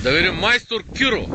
Да видим майстор Киро.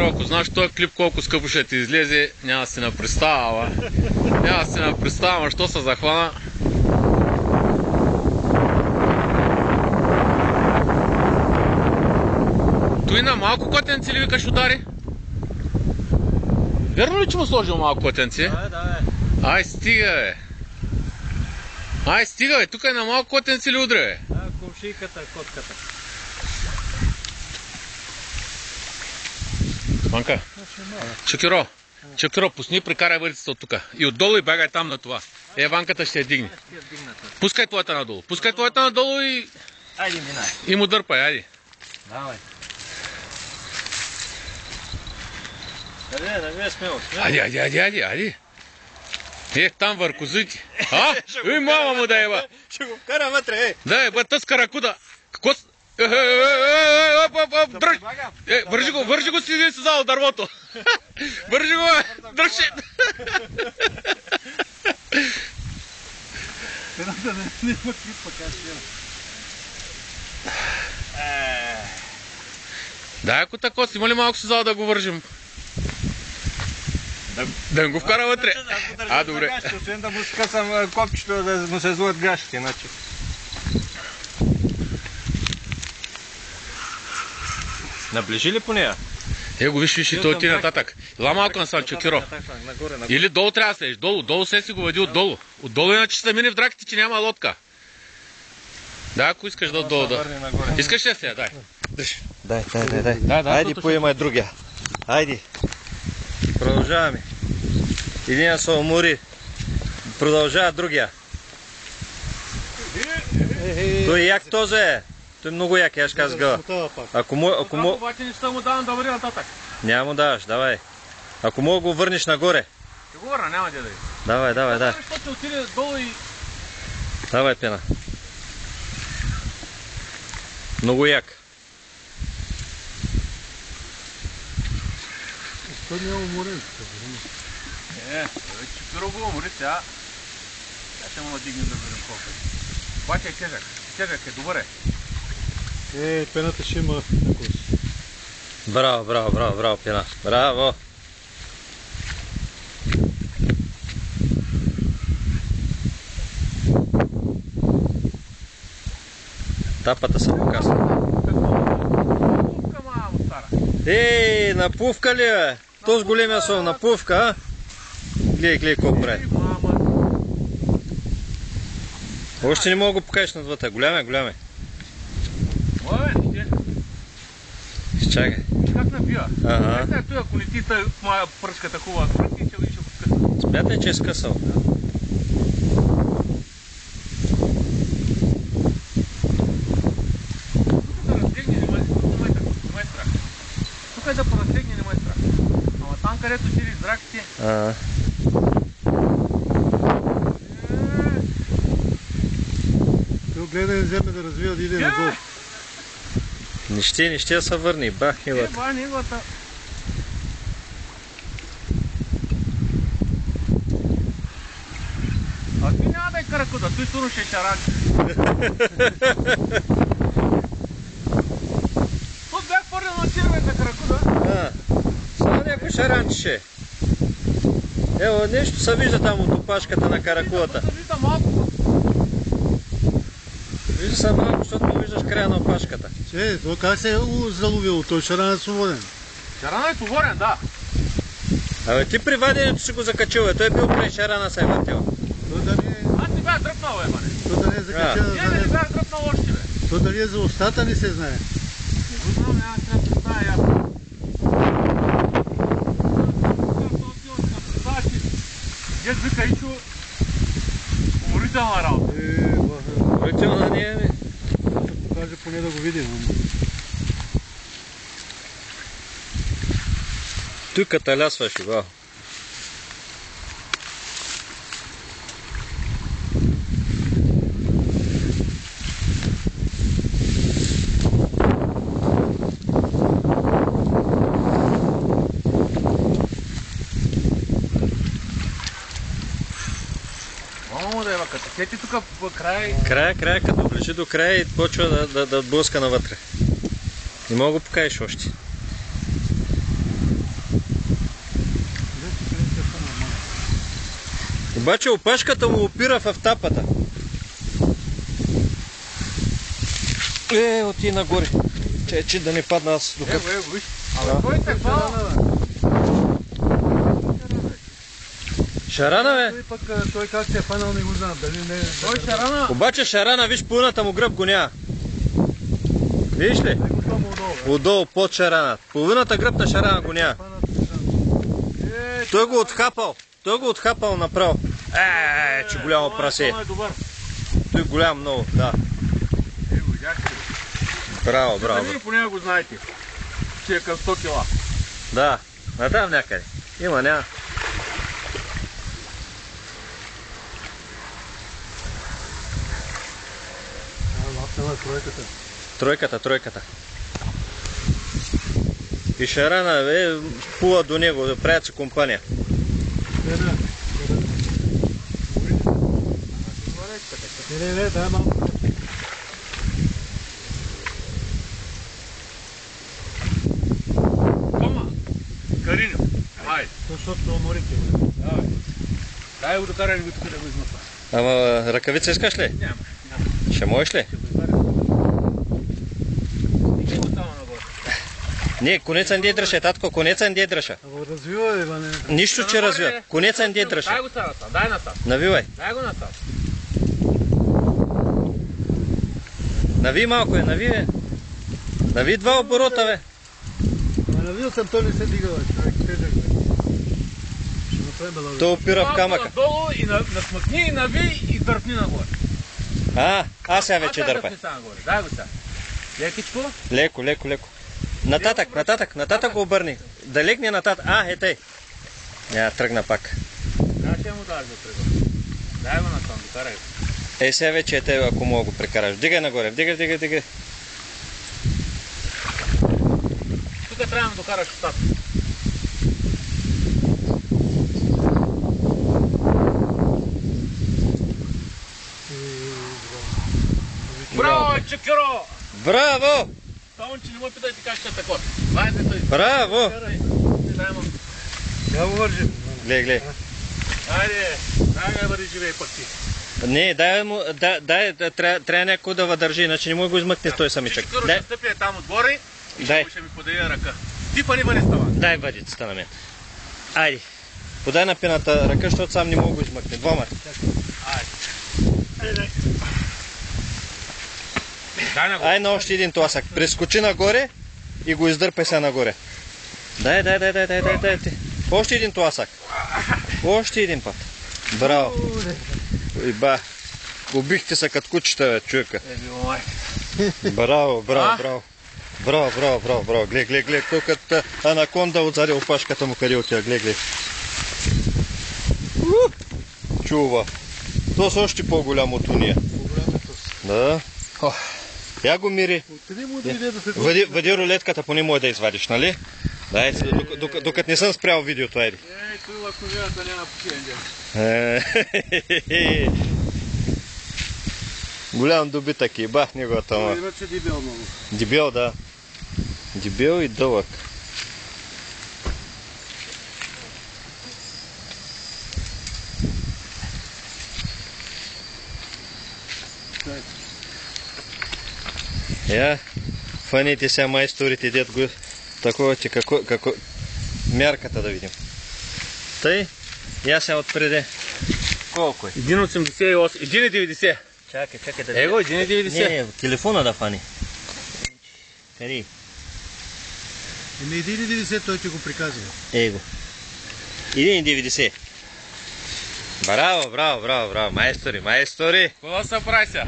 Ако знаеш този клип колко скъпо ще ти излезе, няма си на представа. Няма си на представа, що се захвана. Той на малко котенци ли викаш удари? Верно ли, че му сложил малко котенци? Да. Ай стига, бе. Ай стига, бе. Тук е на малко котенци ли удре, бе? Да, комшийката, котката. Ванка, Чакиро, пусни и прекарай въдицата от тук. И отдолу и бягай там на това. Ванката ще я дигне. Пускай твоята надолу. И... Айде, минай. И му дърпай, айде. Давай. Да смело. Айде. Там върху зъти. И мама му да еба. Ще го вкара вътре, Да, еба, тъс каракуда. Какво? Вържи го си зал дървото. Вържи го, дръжи. Да, ако тако си, има ли малко си зал да го вържим? Да го вкара вътре. Добре. Освен да му скъсам копчето, да му се злоят гащите, иначе. Наближи ли по нея? Го виж и той ти нататък. Ела малко насам, Чакиро. Или долу трябва да слезеш. Долу се си го веди отдолу. Отдолу иначе ще мине в драките, че няма лодка. Да, ако искаш да отдолу. Искаш ли сега? Дай. Дай. Айде поемай другия. Айде. Продължаваме. Един се умори. Продължава другия. Той як този е. Той е много як, аз казах. Ако му... Обаче не ще му давам да върви нататък. Няма му даваш, давай. Ако мога го върнеш нагоре. Ще го върна, няма да дай. Давай. Защото ще отиде долу и... Давай, Пена. Много як. Той не е уморен. Чакиро го умори сега. Сега ще му надигнем да видим колко е. Обаче е тежък. Тежък е, добър е. Пената ще има вкус. Браво, Пена. Браво. Тапата се показва. Напувка, мамо, стара. Напувка ли е? Този големия сол, напувка, а? Гледай колко прави. Още не мога го покажеш надвътре. Голям е. Чакай. Как набива? Ага. Той, ако не ти моя пръчката хубава, ако не ти ще го скъса. Смятай, че е скъсал. Тук е да поразтегне, не ме страх. Ама там, където тири зраките... Той гледа и вземе да развива да иде надолу. Не ще се върни, бах нивата. Нивата. А ти няма да е каракуда, той сигурно ще е шаранче. Тут бях първил на червената каракуда. Само някой шаранче. Ево, нещо се вижда там от опашката на каракудата. Вижда малко. Вижда се малко, защото не виждаш края на опашката. Това как се е заловил? Той шаран е свободен. Шарана е свободен, да. Абе ти при ваденето си го закачил, той е бил край шарана се е въртел. Аз не бях дръпнал, бе, мане. То дали е закачил, не бях дръпнал още, бе. То дали е за устата не се знае. Не го знам, няма трябва да става ясно. Дед вика Ичо, уморителна работа. Уморителна не е, бе. Покаже поне да го видим. Той каталясваше, вау. Като сети тук по край. Края, като ближи до края и почва да блъска навътре. Не мога да покажеш още. Обаче опашката му опира в тапата. Оти нагоре. Че да не падна аз докато. Виж. Абе, кой те хвала? Шарана, бе? Той как се е фанал не го знам. Дали не... Той шарана. Обаче шарана, виж, половината му гръб го няма. Виж ли? Отдолу, под шарана. Половината гръб на шарана го няма. Той го отхапал. Той го отхапал направо. Че голямо прасе. Той е голям много, да. Браво. Вие по него го знаете. Че е към 100 кила. Да, там някъде. Има, няма. Тройката. И шарана, пува до него, да правят се компания. Не, дай малко. Тома, Кариньо, айде. Защото морите. Давай. Дай го докарай го тук да го измъква. Ама ръкавица искаш ли? Няма. Ще можеш ли? Иди го само нагоре. Не, конеца не дръша, татко, конеца не дръша. Ама развива, Иване. Нищо, че развива. Конеца не дръша. Дай го сега насам, дай насам. Навивай. Дай го насам. Нави малко нави. Нави 2 оборота, бе. Навил съм, той не се дига, човек. Тежък, бе. Ще направим белаза. То опира в камъка. Долу и насмъкни, и нави и дърпни нагоре. Аз сега вече дърпа. Дай го сега. Лекичко. Леко. Нататък го обърни. Да легне нататък. Тъй. Няма, тръгна пак. Ще му даш да тръгва. Дай го насам, докарай го. Сега вече те, ако мога го прекараш. Вдигай нагоре, вдигай. Тук трябва да докараш устата. Браво, Чакиро! Браво! Само, че не му питайте как ще е такова. Вайде той. Браво! Я го вържи. Гледай. Айде, дай бъде живей пък ти. Не, трябва някой да въдържи, иначе не мога го измъкне с той самичък. Чакиро ще стъпи там отгоре и Дай. ще ми подаде ръка. Ти пари бъде става. Дай въдицата на мен. Айде. Подай на пената ръка, защото сам не мога го измъкне. Двама. Айде. Дай нагоре. Ай на още един тласък. Прескочи нагоре и го издърпай сега нагоре. Дай. Още един тласък. Още един път. Браво. Иба. Убихте се като кучета, бе, човека. Браво. Браво. Гледай. Той като анаконда отзади опашката му къде отива. Гледай. Чува. То са още по-голямо от уния. Да. Я го мири. Въди рулетката, поне може да извадиш, нали? Дай, докато не съм спрял видеото, айде. Той лакновията няма покиен. Голям добитък и бах неговата ма. Иначе дебел много. Дебел, да. Дебел и дълъг. Фаните сега майсторите, дед го такова, че како мярката да видим. Тъй, я сега отпреде. Колко е? 1,88, 1,90. Чакай да Его, 1,90. Не, телефона да фани. Къде? Еми 1,90 той ти го приказва. Его. 1,90. Браво, майстори. Какво се прави сега?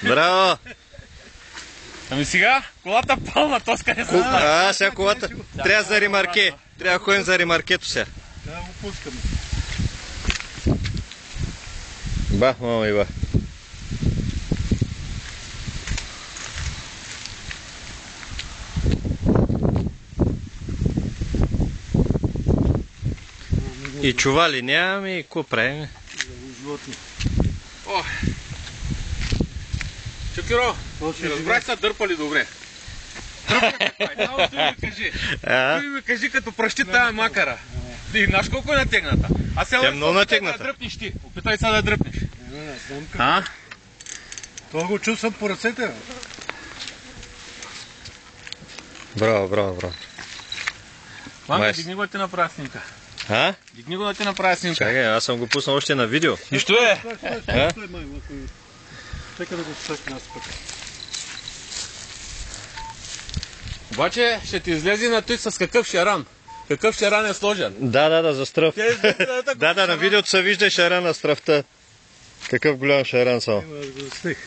Браво! Ами сега, колата пълна, то скъде се знае. Сега колата. Трябва за ремарке. Трябва да ходим за ремаркето сега. Да го пускаме. Ба, мама и ба. И чували нямаме и какво правим? Животни. О! Чукиро, разбрах са дърпали добре. Той ми кажи като пръщи тая макара. И знаеш колко е натегната? А сега много натегната. Да дръпнеш ти. Опитай сега да дръпнеш. Не знам как. А? Това го чувствам по ръцете. Браво, браво, браво. Мамка, дигни го да ти направя снимка. А? Дигни го да ти направя снимка. Чакай, аз съм го пуснал още на видео. Нищо е. Стой, май, чакай да го стъкна аз пък. Обаче ще ти излезе на той с какъв шаран. Какъв шаран е сложен. Да, за стръв. Да, на видеото се вижда шаран на стръвта. Какъв голям шаран само. Аз го стих.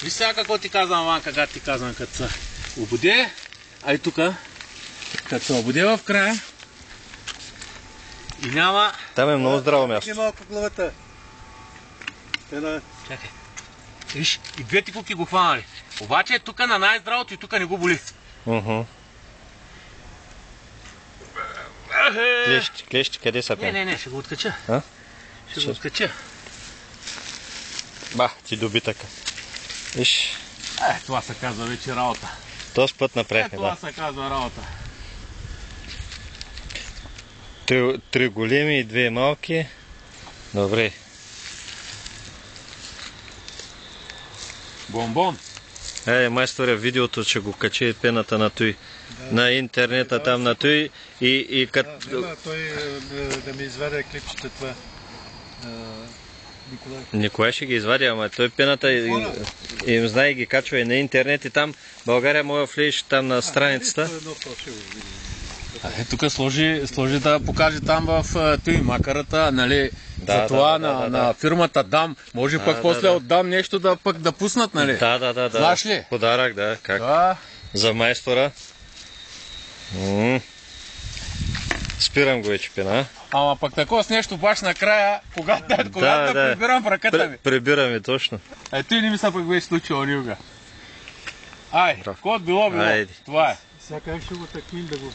Виж сега какво ти казвам, Ванка, как ти казвам, като се обуде. Ай тука, като се обуде в края. И няма... Там е много здраво място. Дигни малко главата. Чакай. Виж, и двете куки го хванали. Обаче тук на най-здравото и тук не го боли. Клещи, къде са там? Не, ще го откача. А? Ще го откача. Ба, ти доби така. Виж, Това се казва вече работа. този път направихме, Това да. се казва работа. Три големи и две малки. Добре. Бомбон. Майсторе, видеото ще го качи пената на той. На интернета там на той и като... Няма той да ми извадя клипчета това. Николай. Никой ще ги извади, ама той пената им знае и ги качва и на интернет и там България може да влезеш там на страницата. Тук сложи да покаже там в той макарата, нали, за това на фирмата дам. Може пък после отдам нещо да пък да пуснат, нали? Да. Знаеш ли? Подарък, да. Как? Да. За майстора. Спирам го вече пена. Ама пък такова с нещо баш накрая, когато да прибирам в ръката ми. Прибираме точно. Той не ми се пък беше случило никога. Ай, код било. Айде. Това е. Сега как ще го таким да го